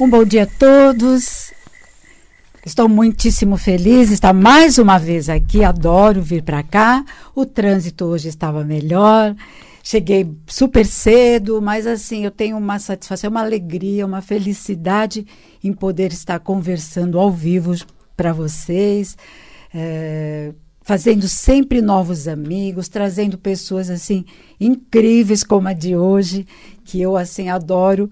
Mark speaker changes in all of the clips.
Speaker 1: Um bom dia a todos. Estou muitíssimo feliz de estar mais uma vez aqui. Adoro vir para cá. O trânsito hoje estava melhor. Cheguei super cedo, mas assim, eu tenho uma satisfação, uma alegria, uma felicidade em poder estar conversando ao vivo para vocês, fazendo sempre novos amigos, trazendo pessoas assim incríveis como a de hoje, que eu assim adoro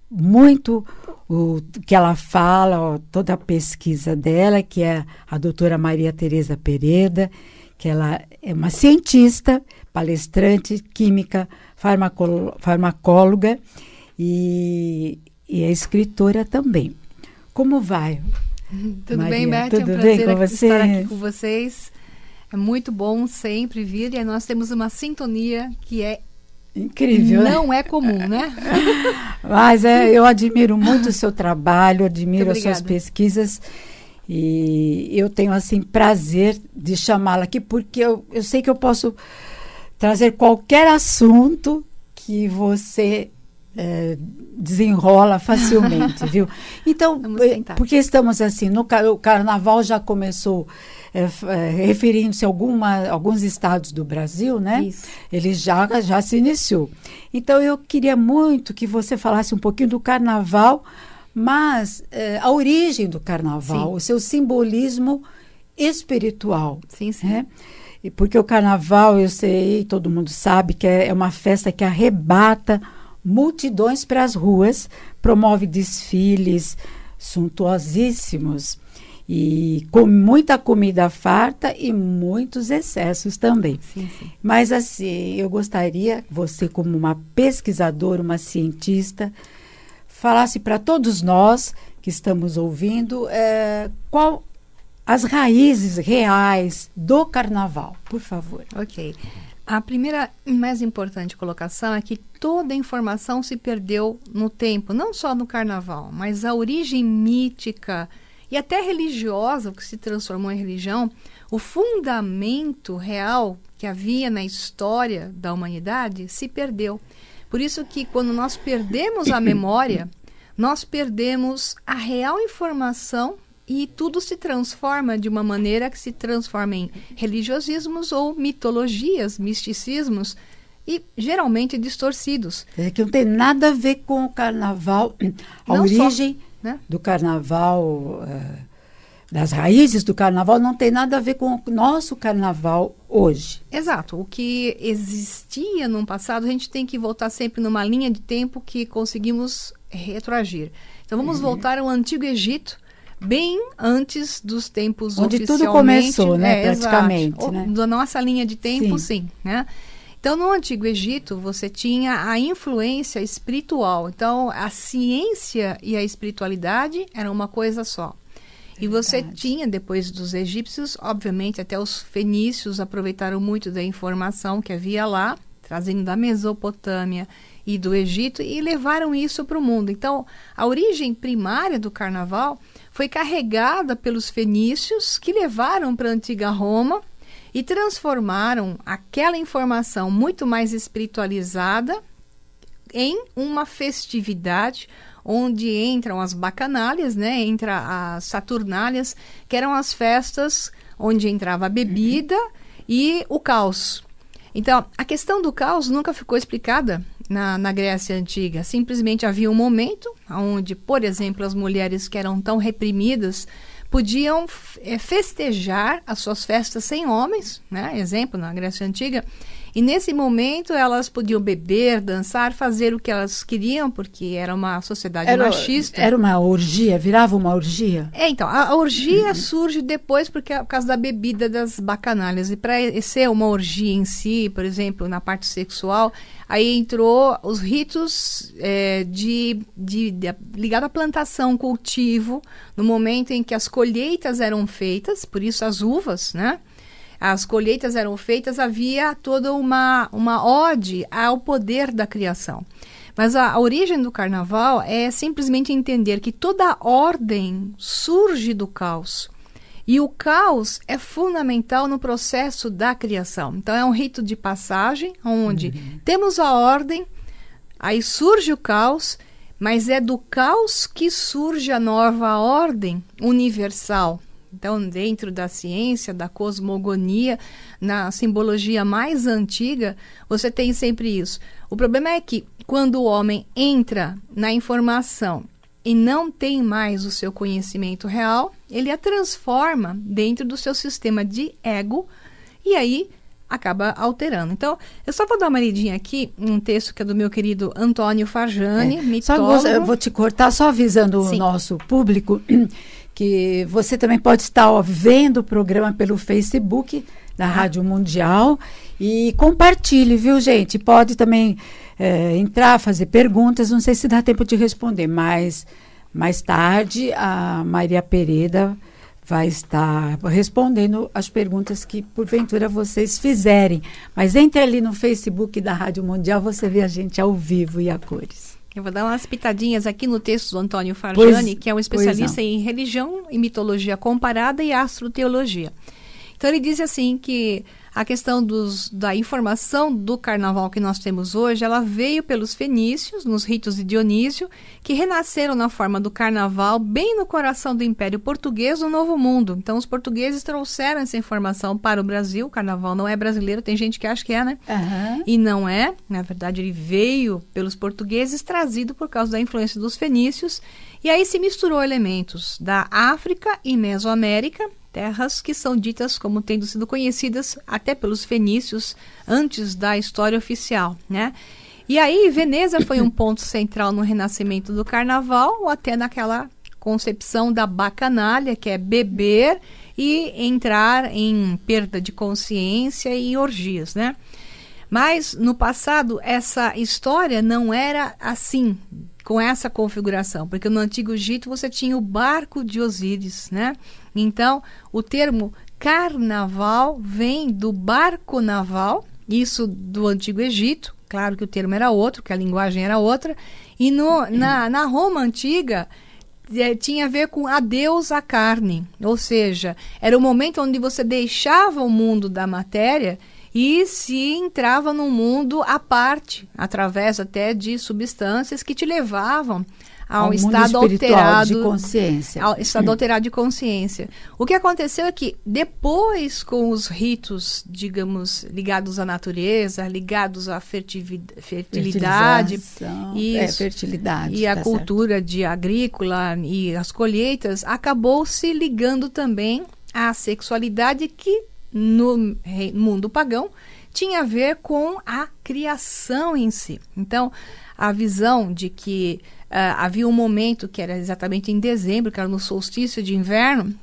Speaker 1: muito o que ela fala, toda a pesquisa dela, que é a doutora Maria Tereza Pereda, que ela é uma cientista, palestrante, química, farmacóloga e é escritora também. Como vai?
Speaker 2: Tudo
Speaker 1: Maria?
Speaker 2: bem, Beth?
Speaker 1: Tudo
Speaker 2: é um
Speaker 1: bem
Speaker 2: prazer
Speaker 1: com você?
Speaker 2: estar aqui com vocês. É muito bom sempre vir e nós temos uma sintonia que é
Speaker 1: incrível.
Speaker 2: Não é comum, né?
Speaker 1: Mas eu admiro muito o seu trabalho, admiro as suas pesquisas e eu tenho assim prazer de chamá-la aqui porque eu sei que eu posso trazer qualquer assunto que você desenrola facilmente, viu? Então, porque estamos assim, o carnaval já começou referindo-se a alguns estados do Brasil, né?
Speaker 2: Isso.
Speaker 1: Ele já se iniciou. Então, eu queria muito que você falasse um pouquinho do carnaval, mas a origem do carnaval,
Speaker 2: sim,
Speaker 1: o seu simbolismo espiritual.
Speaker 2: Sim, sim.
Speaker 1: Né? Porque o carnaval, eu sei, todo mundo sabe, que é uma festa que arrebata multidões para as ruas, promove desfiles suntuosíssimos e com muita comida farta e muitos excessos também.
Speaker 2: Sim, sim.
Speaker 1: Mas assim, eu gostaria, você como uma pesquisadora, uma cientista, falasse para todos nós que estamos ouvindo qual as raízes reais do carnaval, por favor.
Speaker 2: Ok. A primeira e mais importante colocação é que toda a informação se perdeu no tempo, não só no carnaval, mas a origem mítica e até religiosa, o que se transformou em religião, o fundamento real que havia na história da humanidade se perdeu. Por isso que quando nós perdemos a memória, nós perdemos a real informação e tudo se transforma de uma maneira que se transforma em religiosismos ou mitologias, misticismos, e geralmente distorcidos.
Speaker 1: Que não tem nada a ver com o carnaval, a
Speaker 2: não
Speaker 1: origem
Speaker 2: só, né?
Speaker 1: do carnaval, das raízes do carnaval, não tem nada a ver com o nosso carnaval hoje.
Speaker 2: Exato. O que existia no passado, a gente tem que voltar sempre numa linha de tempo que conseguimos retroagir. Então vamos voltar ao Antigo Egito, bem antes dos tempos
Speaker 1: onde
Speaker 2: oficialmente.
Speaker 1: Tudo começou, né, praticamente. Né?
Speaker 2: Da nossa linha de tempo, sim, né? Então, no Antigo Egito, você tinha a influência espiritual. Então, a ciência e a espiritualidade eram uma coisa só. E você tinha, depois dos egípcios, obviamente, até os fenícios aproveitaram muito da informação que havia lá, trazendo da Mesopotâmia e do Egito, e levaram isso para o mundo. Então, a origem primária do carnaval foi carregada pelos fenícios, que levaram para a antiga Roma e transformaram aquela informação muito mais espiritualizada em uma festividade onde entram as bacanálias, né? Entra as saturnálias, que eram as festas onde entrava a bebida e o caos. Então, a questão do caos nunca ficou explicada na Grécia Antiga. Simplesmente havia um momento onde, por exemplo, as mulheres que eram tão reprimidas podiam festejar as suas festas sem homens, né? Exemplo, na Grécia Antiga. E nesse momento elas podiam beber, dançar, fazer o que elas queriam, porque era uma sociedade machista.
Speaker 1: Era uma orgia, virava uma orgia?
Speaker 2: Então, a orgia surge depois por causa da bebida das bacanalhas. E para ser uma orgia em si, por exemplo, na parte sexual, aí entrou os ritos ligado à plantação, cultivo, no momento em que as colheitas eram feitas, por isso as uvas, né? As colheitas eram feitas, havia toda uma ode ao poder da criação. Mas a origem do carnaval é simplesmente entender que toda ordem surge do caos. E o caos é fundamental no processo da criação. Então é um rito de passagem, onde temos a ordem, aí surge o caos, mas é do caos que surge a nova ordem universal. Então, dentro da ciência, da cosmogonia, na simbologia mais antiga, você tem sempre isso. O problema é que, quando o homem entra na informação e não tem mais o seu conhecimento real, ele a transforma dentro do seu sistema de ego e aí acaba alterando. Então, eu só vou dar uma lidinha aqui, um texto que é do meu querido Antônio Farjani, mitólogo.
Speaker 1: Eu vou te cortar, só avisando o nosso público que você também pode estar vendo o programa pelo Facebook da Rádio Mundial e compartilhe, viu, gente? Pode também entrar, fazer perguntas, não sei se dá tempo de responder, mas mais tarde a Maria Pereda vai estar respondendo as perguntas que, porventura, vocês fizerem. Mas entre ali no Facebook da Rádio Mundial, você vê a gente ao vivo e a cores.
Speaker 2: Eu vou dar umas pitadinhas aqui no texto do Antônio Farjani, que é um especialista em religião e mitologia comparada e astroteologia. Então, ele diz assim que a questão da informação do carnaval que nós temos hoje, ela veio pelos fenícios, nos ritos de Dionísio, que renasceram na forma do carnaval bem no coração do Império Português do Novo Mundo. Então, os portugueses trouxeram essa informação para o Brasil. O carnaval não é brasileiro, tem gente que acha que é, né?
Speaker 1: Uhum.
Speaker 2: E não é. Na verdade, ele veio pelos portugueses, trazido por causa da influência dos fenícios. E aí se misturou elementos da África e Mesoamérica, terras que são ditas como tendo sido conhecidas até pelos fenícios antes da história oficial, né? E aí Veneza foi um ponto central no renascimento do carnaval, ou até naquela concepção da bacanalha, que é beber e entrar em perda de consciência e orgias, né? Mas no passado essa história não era assim, com essa configuração, porque no Antigo Egito você tinha o barco de Osíris, né? Então, o termo carnaval vem do barco naval, isso do Antigo Egito, claro que o termo era outro, que a linguagem era outra, e na Roma Antiga tinha a ver com adeus à carne, ou seja, era o momento onde você deixava o mundo da matéria e se entrava num mundo à parte, através até de substâncias que te levavam ao estado alterado
Speaker 1: de consciência.
Speaker 2: Ao estado alterado de consciência. O que aconteceu é que depois, com os ritos, digamos, ligados à natureza, ligados à fertilidade
Speaker 1: fertilidade
Speaker 2: e a cultura de agrícola e as colheitas, acabou se ligando também à sexualidade que no mundo pagão tinha a ver com a criação em si. Então, a visão de que havia um momento que era exatamente em dezembro, que era no solstício de inverno,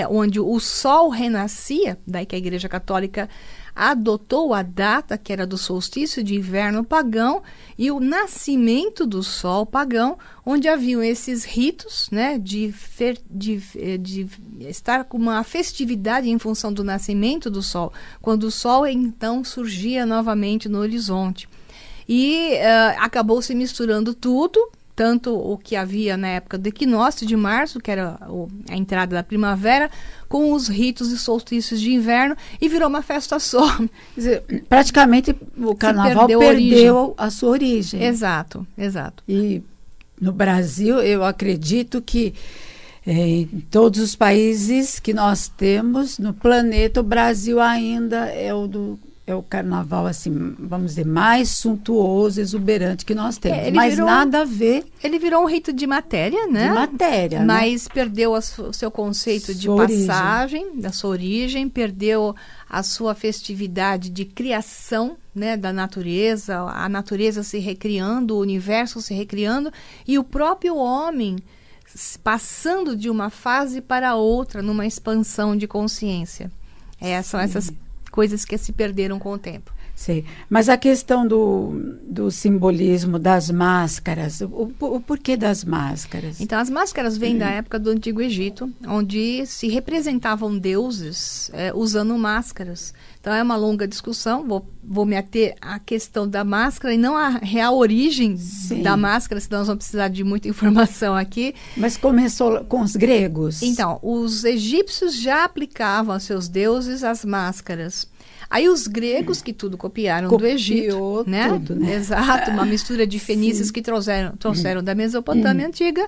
Speaker 2: onde o sol renascia, daí que a Igreja Católica adotou a data que era do solstício de inverno pagão e o nascimento do sol pagão, onde haviam esses ritos, né, de estar com uma festividade em função do nascimento do sol, quando o sol então surgia novamente no horizonte. E acabou se misturando tudo, tanto o que havia na época do equinócio de março, que era a entrada da primavera, com os ritos e solstícios de inverno, e virou uma festa só.
Speaker 1: Quer dizer, praticamente o carnaval perdeu a sua origem.
Speaker 2: Exato, exato.
Speaker 1: E no Brasil, eu acredito que em todos os países que nós temos no planeta, o Brasil ainda é o carnaval, assim, vamos dizer, mais suntuoso, exuberante que nós temos. Mas nada a ver.
Speaker 2: Ele virou um rito de matéria, né?
Speaker 1: De matéria,
Speaker 2: mas perdeu o seu conceito de passagem, da sua origem, perdeu a sua festividade de criação, né, da natureza, a natureza se recriando, o universo se recriando, e o próprio homem passando de uma fase para outra, numa expansão de consciência. São essas coisas que se perderam com o tempo.
Speaker 1: Sei. Mas a questão do simbolismo das máscaras, o porquê das máscaras?
Speaker 2: Então, as máscaras vêm da época do Antigo Egito, onde se representavam deuses usando máscaras. Então, é uma longa discussão, vou me ater à questão da máscara e não à real origem da máscara, senão nós vamos precisar de muita informação aqui.
Speaker 1: Mas começou com os gregos?
Speaker 2: Então, os egípcios já aplicavam aos seus deuses as máscaras. Aí os gregos, que tudo copiaram do Egito, né?
Speaker 1: Tudo, né?
Speaker 2: Exato, uma mistura de fenícios que trouxeram da Mesopotâmia antiga,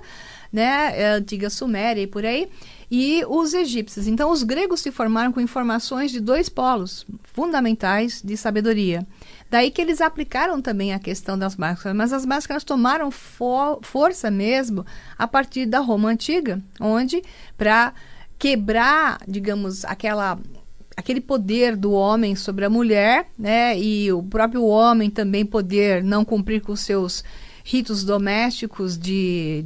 Speaker 2: né? Antiga Suméria e por aí. E os egípcios. Então, os gregos se formaram com informações de 2 polos fundamentais de sabedoria. Daí que eles aplicaram também a questão das máscaras, mas as máscaras tomaram força mesmo a partir da Roma Antiga, onde, para quebrar, digamos, aquele poder do homem sobre a mulher, né, e o próprio homem também poder não cumprir com os seus ritos domésticos de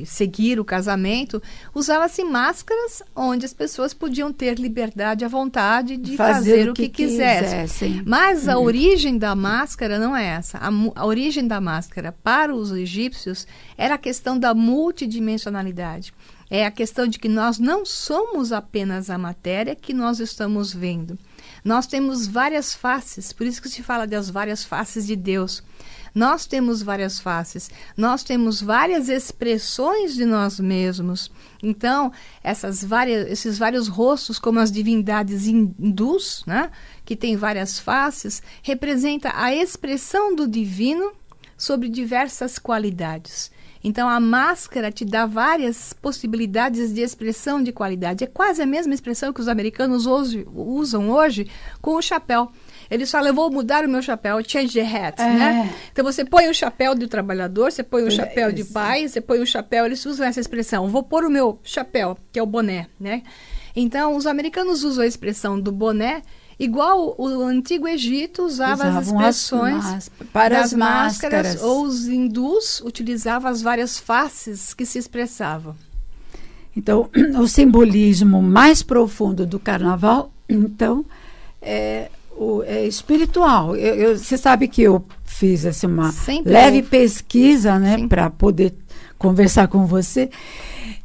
Speaker 2: seguir o casamento, usava-se máscaras onde as pessoas podiam ter liberdade à vontade de fazer o que quisessem. Mas a origem da máscara não é essa. A origem da máscara para os egípcios era a questão da multidimensionalidade. É a questão de que nós não somos apenas a matéria que nós estamos vendo. Nós temos várias faces, por isso que se fala das várias faces de Deus. Nós temos várias faces, nós temos várias expressões de nós mesmos. Então, esses vários rostos, como as divindades hindus, né, que têm várias faces, representa a expressão do divino sobre diversas qualidades. Então, a máscara te dá várias possibilidades de expressão de qualidade. É quase a mesma expressão que os americanos usam hoje com o chapéu. Eles falam, eu vou mudar o meu chapéu, change the hat, né? Então, você põe o chapéu do trabalhador, você põe o chapéu de pai, você põe o chapéu, eles usam essa expressão, vou pôr o meu chapéu, que é o boné, né? Então, os americanos usam a expressão do boné, igual o antigo Egito usava as expressões
Speaker 1: para
Speaker 2: das
Speaker 1: as máscaras,
Speaker 2: ou os hindus utilizavam as várias faces que se expressavam.
Speaker 1: Então, o simbolismo mais profundo do carnaval, então, é espiritual. Você sabe que eu fiz assim, uma leve pesquisa, né, para poder conversar com você,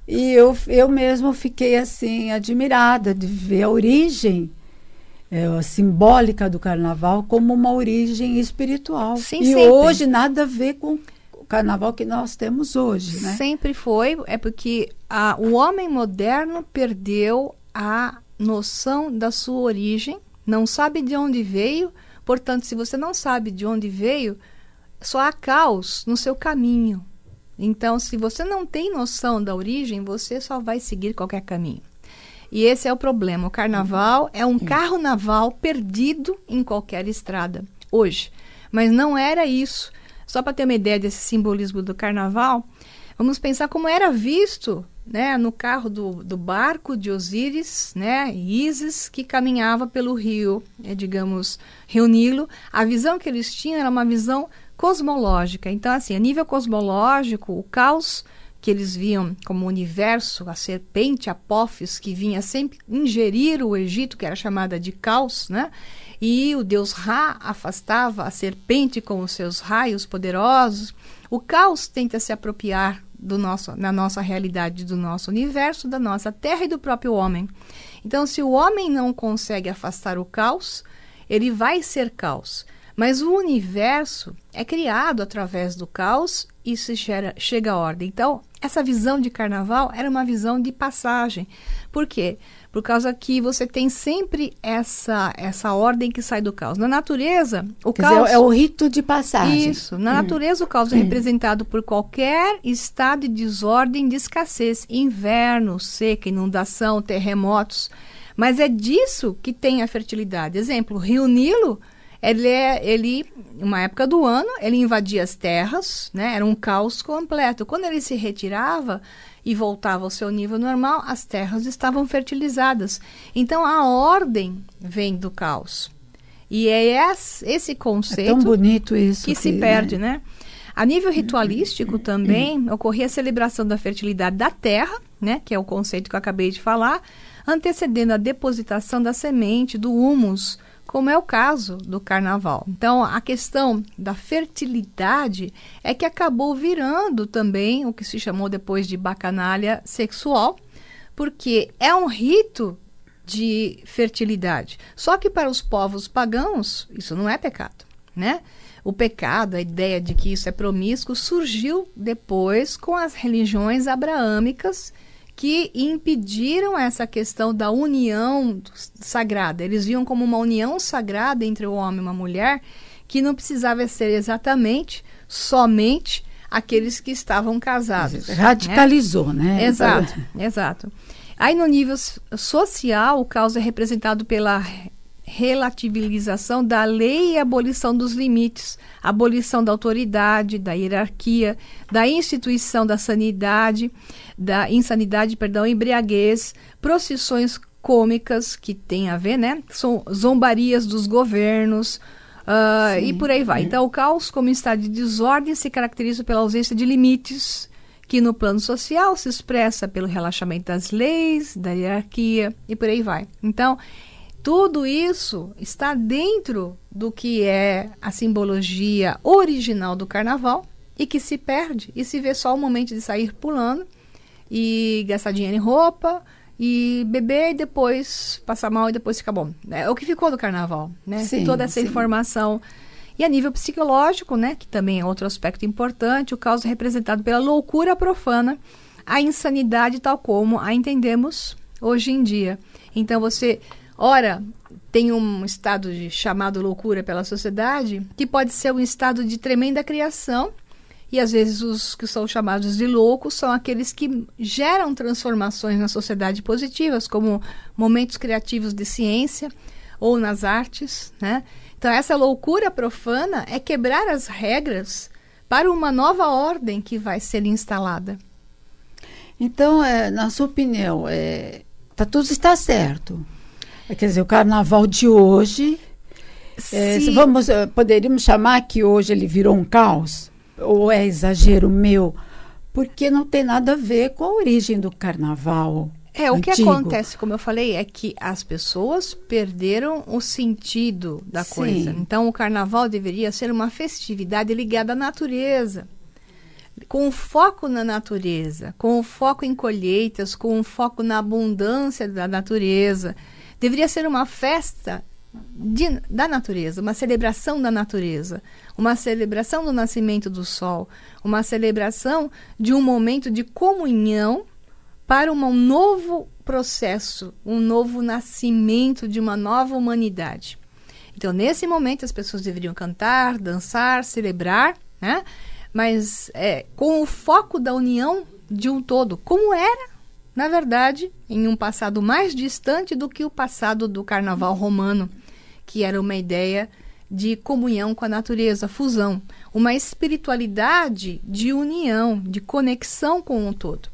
Speaker 1: e eu mesmo fiquei assim admirada de ver a origem simbólica do carnaval como uma origem espiritual.
Speaker 2: Sim,
Speaker 1: e
Speaker 2: sempre.
Speaker 1: Hoje nada a ver com o carnaval que nós temos hoje, né?
Speaker 2: Sempre foi, porque o homem moderno perdeu a noção da sua origem, não sabe de onde veio, portanto, se você não sabe de onde veio, só há caos no seu caminho. Então, se você não tem noção da origem, você só vai seguir qualquer caminho. E esse é o problema. O carnaval é um carro naval perdido em qualquer estrada, hoje. Mas não era isso. Só para ter uma ideia desse simbolismo do carnaval, vamos pensar como era visto, né, no carro do barco de Osíris, né, Ísis, que caminhava pelo rio, digamos, Rio Nilo. A visão que eles tinham era uma visão cosmológica. Então, assim, a nível cosmológico, o caos que eles viam como universo, a serpente Apófis, que vinha sempre ingerir o Egito, que era chamada de caos, né? E o deus Ra afastava a serpente com os seus raios poderosos. O caos tenta se apropriar na nossa realidade, do nosso universo, da nossa terra e do próprio homem. Então, se o homem não consegue afastar o caos, ele vai ser caos. Mas o universo é criado através do caos e se chega à ordem. Então, essa visão de carnaval era uma visão de passagem. Por quê? Por causa que você tem sempre essa ordem que sai do caos. Na natureza, o caos...
Speaker 1: é o rito de passagem.
Speaker 2: Isso. Na natureza, o caos é representado por qualquer estado de desordem, de escassez. Inverno, seca, inundação, terremotos. Mas é disso que tem a fertilidade. Exemplo, o Rio Nilo... Ele, uma época do ano, ele invadia as terras, né? Era um caos completo. Quando ele se retirava e voltava ao seu nível normal, as terras estavam fertilizadas. Então, a ordem vem do caos. E é esse conceito
Speaker 1: tão bonito isso
Speaker 2: que se perde, né? A nível ritualístico também, ocorria a celebração da fertilidade da terra, né? Que é o conceito que eu acabei de falar, antecedendo a depositação da semente, do humus, como é o caso do carnaval. Então, a questão da fertilidade é que acabou virando também o que se chamou depois de bacanalha sexual, porque é um rito de fertilidade. Só que para os povos pagãos, isso não é pecado, né? O pecado, a ideia de que isso é promíscuo, surgiu depois com as religiões abraâmicas, que impediram essa questão da união sagrada. Eles viam como uma união sagrada entre o homem e uma mulher, que não precisava ser exatamente, somente aqueles que estavam casados.
Speaker 1: Radicalizou, né?
Speaker 2: Exato, exato. Aí no nível social, o caos é representado pela relativização da lei e abolição dos limites, abolição da autoridade, da hierarquia, da instituição da sanidade, da insanidade, embriaguez, procissões cômicas, que tem a ver, né? São zombarias dos governos, e por aí vai. Então, o caos, como estado de desordem, se caracteriza pela ausência de limites, que no plano social se expressa pelo relaxamento das leis, da hierarquia, e por aí vai. Então, tudo isso está dentro do que é a simbologia original do carnaval e que se perde e se vê só o momento de sair pulando e gastar dinheiro em roupa e beber e depois passar mal e depois ficar bom. É o que ficou do carnaval, né?
Speaker 1: Sim,
Speaker 2: toda essa informação. E a nível psicológico, né, que também é outro aspecto importante, o caos é representado pela loucura profana, a insanidade tal como a entendemos hoje em dia. Então você... Ora, tem um estado chamado loucura pela sociedade, que pode ser um estado de tremenda criação, e às vezes os que são chamados de loucos são aqueles que geram transformações na sociedade positivas, como momentos criativos de ciência ou nas artes, né? Então, essa loucura profana é quebrar as regras para uma nova ordem que vai ser instalada.
Speaker 1: Então, na sua opinião, tudo está certo? Quer dizer, o carnaval de hoje, poderíamos chamar que hoje ele virou um caos? Ou é exagero meu? Porque não tem nada a ver com a origem do carnaval antigo.
Speaker 2: O que acontece, como eu falei, é que as pessoas perderam o sentido da coisa. Então, o carnaval deveria ser uma festividade ligada à natureza, com foco na natureza, com foco em colheitas, com foco na abundância da natureza. Deveria ser uma festa da natureza, uma celebração da natureza, uma celebração do nascimento do sol, uma celebração de um momento de comunhão para um novo processo, um novo nascimento de uma nova humanidade. Então, nesse momento, as pessoas deveriam cantar, dançar, celebrar, né? Mas com o foco da união de um todo, como era, na verdade, em um passado mais distante do que o passado do carnaval romano, que era uma ideia de comunhão com a natureza, fusão, uma espiritualidade de união, de conexão com o todo.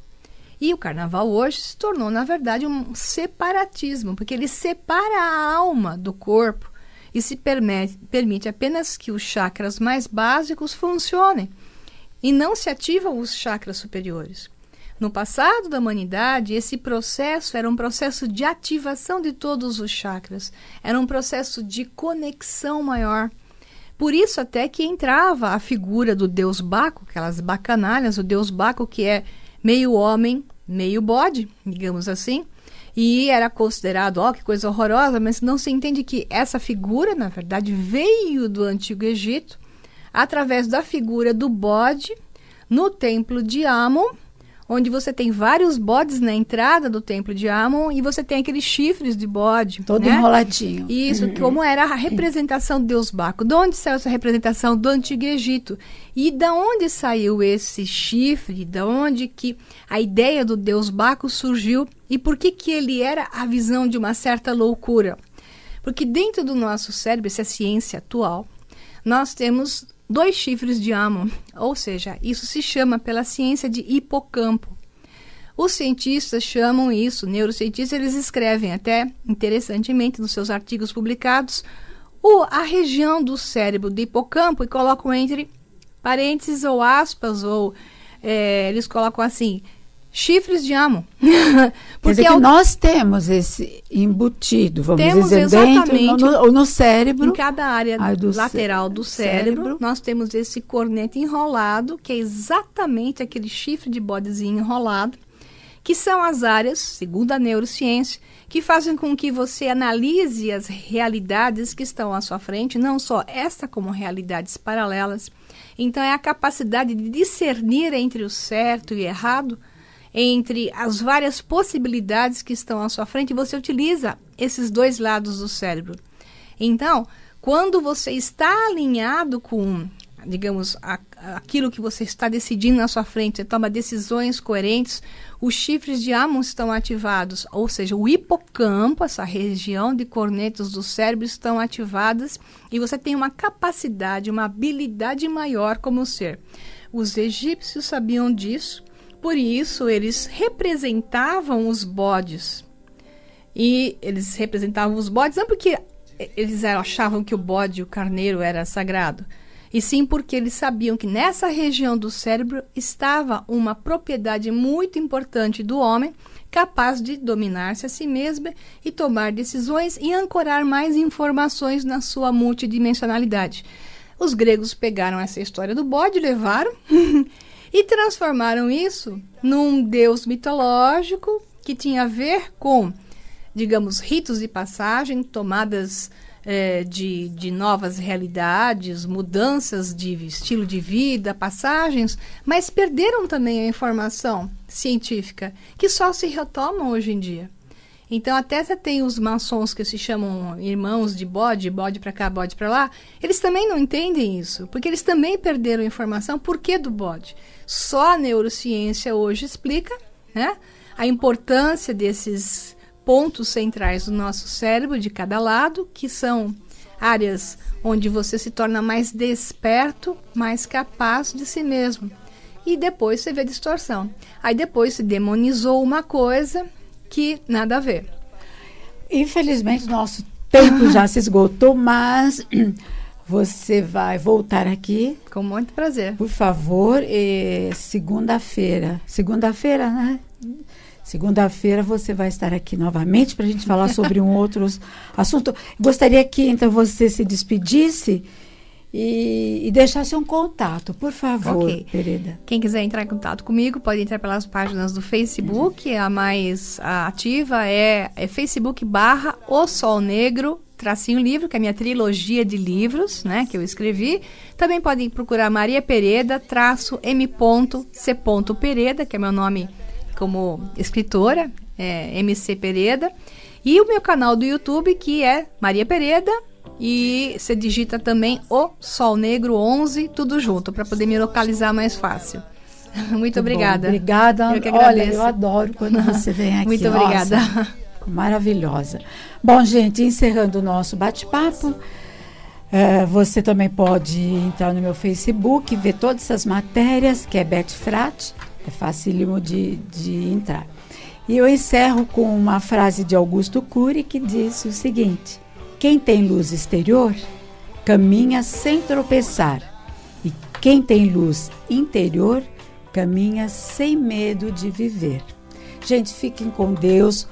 Speaker 2: E o carnaval hoje se tornou, na verdade, um separatismo, porque ele separa a alma do corpo e se permite apenas que os chakras mais básicos funcionem e não se ativam os chakras superiores. No passado da humanidade, esse processo era um processo de ativação de todos os chakras. Era um processo de conexão maior. Por isso até que entrava a figura do deus Baco, aquelas bacanalhas, o deus Baco que é meio homem, meio bode, digamos assim. E era considerado, que coisa horrorosa, mas não se entende que essa figura, na verdade, veio do Antigo Egito, através da figura do bode no templo de Amon, onde você tem vários bodes na entrada do templo de Amon e você tem aqueles chifres de bode.
Speaker 1: Todo enroladinho.
Speaker 2: Isso, como era a representação do deus Baco. De onde saiu essa representação? Do Antigo Egito. E da onde saiu esse chifre? Da onde que a ideia do deus Baco surgiu? E por que ele era a visão de uma certa loucura? Porque dentro do nosso cérebro, essa é a ciência atual, nós temos 2 chifres de Amon, ou seja, isso se chama pela ciência de hipocampo. Os cientistas chamam isso, neurocientistas, eles escrevem até, interessantemente, nos seus artigos publicados, a região do cérebro do hipocampo e colocam entre parênteses ou aspas, ou eles colocam assim, chifres de Amon.
Speaker 1: Quer dizer que nós temos esse embutido, vamos dizer,
Speaker 2: exatamente
Speaker 1: dentro, no cérebro.
Speaker 2: Em cada área lateral do cérebro, nós temos esse cornete enrolado, que é exatamente aquele chifre de bodezinho enrolado, que são as áreas, segundo a neurociência, que fazem com que você analise as realidades que estão à sua frente, não só esta como realidades paralelas. Então, é a capacidade de discernir entre o certo e o errado, entre as várias possibilidades que estão à sua frente, você utiliza esses dois lados do cérebro. Então, quando você está alinhado com, digamos, aquilo que você está decidindo na sua frente, você toma decisões coerentes, os chifres de Hammond estão ativados, ou seja, o hipocampo, essa região de cornetas do cérebro estão ativadas e você tem uma capacidade, uma habilidade maior como ser. Os egípcios sabiam disso, por isso eles representavam os bodes. E eles representavam os bodes não porque eles achavam que o bode, o carneiro, era sagrado, e sim porque eles sabiam que nessa região do cérebro estava uma propriedade muito importante do homem, capaz de dominar-se a si mesmo e tomar decisões e ancorar mais informações na sua multidimensionalidade. Os gregos pegaram essa história do bode, levaram e transformaram isso num deus mitológico que tinha a ver com, digamos, ritos de passagem, tomadas de novas realidades, mudanças de estilo de vida, passagens, mas perderam também a informação científica, que só se retomam hoje em dia. Então, até você tem os maçons que se chamam irmãos de bode para cá, bode para lá, eles também não entendem isso, porque eles também perderam a informação. Por que do bode? Só a neurociência hoje explica, né, a importância desses pontos centrais do nosso cérebro, de cada lado, que são áreas onde você se torna mais desperto, mais capaz de si mesmo. E depois você vê a distorção. Aí depois se demonizou uma coisa que nada a ver.
Speaker 1: Infelizmente, nosso tempo já se esgotou, mas você vai voltar aqui.
Speaker 2: Com muito prazer.
Speaker 1: Por favor, segunda-feira, né? Segunda-feira você vai estar aqui novamente para a gente falar sobre um outro assunto. Gostaria que, então, você se despedisse e deixasse um contato, por favor, okay. Pereda.
Speaker 2: Quem quiser entrar em contato comigo pode entrar pelas páginas do Facebook. A mais ativa é Facebook.com/O Sol Negro -livro, que é a minha trilogia de livros, né, que eu escrevi. Também podem procurar Maria Pereda -M.C. Pereda, que é meu nome como escritora, MC Pereda. E o meu canal do YouTube, que é Maria Pereda. E você digita também O Sol Negro 11, tudo junto, para poder me localizar mais fácil. Muito obrigada.
Speaker 1: Bom, obrigada.
Speaker 2: Eu que agradeço.
Speaker 1: Olha, eu adoro quando você vem aqui.
Speaker 2: Muito obrigada.
Speaker 1: Nossa, maravilhosa. Bom, gente, encerrando o nosso bate-papo, você também pode entrar no meu Facebook, ver todas essas matérias, que é Beth Frati, é facílimo de entrar. E eu encerro com uma frase de Augusto Cury, que diz o seguinte: quem tem luz exterior, caminha sem tropeçar. E quem tem luz interior, caminha sem medo de viver. Gente, fiquem com Deus.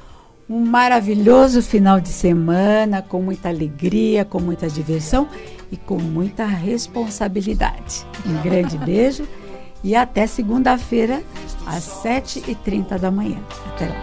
Speaker 1: Um maravilhoso final de semana, com muita alegria, com muita diversão e com muita responsabilidade. Um grande beijo e até segunda-feira, às 7h30 da manhã. Até lá.